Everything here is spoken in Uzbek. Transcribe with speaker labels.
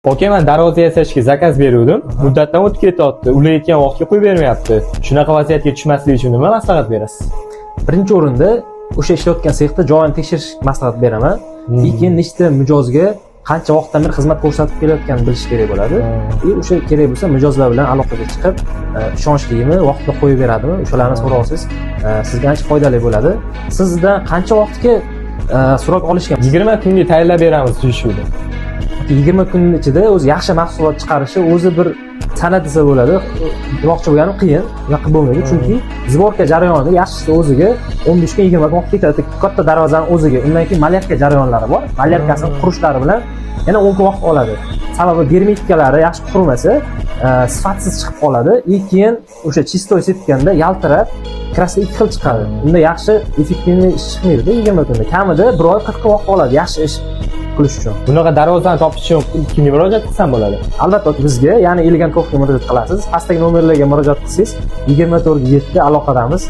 Speaker 1: Aka, men darvoza yasashga zakaz beruvdim. Muddatdan o'tib ketyapti. Ulayotgan vaqtga qo'yib bermayapti. Shunaqa vaziyatga tushmaslik uchun nima maslahat berasiz?
Speaker 2: Birinchi o'rinda o'sha ishlayotgan sexda joyini tekshirish maslahat beraman. Keyin nechta mijozga qancha vaqtdan beri xizmat ko'rsatib kelayotganini bilish kerak bo'ladi. O'sha kerak bo'lsa mijozlar bilan aloqaga chiqib, ishonchligimi, vaqtida qo'yib beradimi, o'shalarni so'rab olsangiz, sizga ancha foydali bo'ladi. Sizdan qancha vaqtga so'roq olishga
Speaker 1: 20 kunga tayyorlab beramiz deyishuvdi.
Speaker 2: 20 kun ichida o'zi yaxshi mahsulot chiqarishi o'zi bir san'at desa bo'ladi. Demoqchi bo'lganim qiyin, yoqib bo'lmaydi, chunki zborka jarayonida yaxshisi o'ziga 15 kun 20 kun vaqt ketadi. Katta darvozani o'ziga, undan keyin malyarka jarayonlari bor. Malyarkasini qurishlari bilan yana 10 kun vaqt oladi. Sababi germetikalari yaxshi qurilmasa, sifatsiz chiqib qoladi. Keyin o'sha chistoy sepganda yaltirab, kirasi ikki xil chiqadi. Unda yaxshi effektivniy ish chiqmaydi 20 kunda. Kamida 1 oy 40 kun vaqt oladi yaxshi ish qilish uchun.
Speaker 1: Bunaqa darvozani topish uchun kimga murojaat qilsam bo'ladi?
Speaker 2: Albatta bizga, ya'ni Elegant Coffee'ga murojaat qilasiz. Pastdagi nomerlarga murojaat qilsangiz 24/7 aloqadamiz.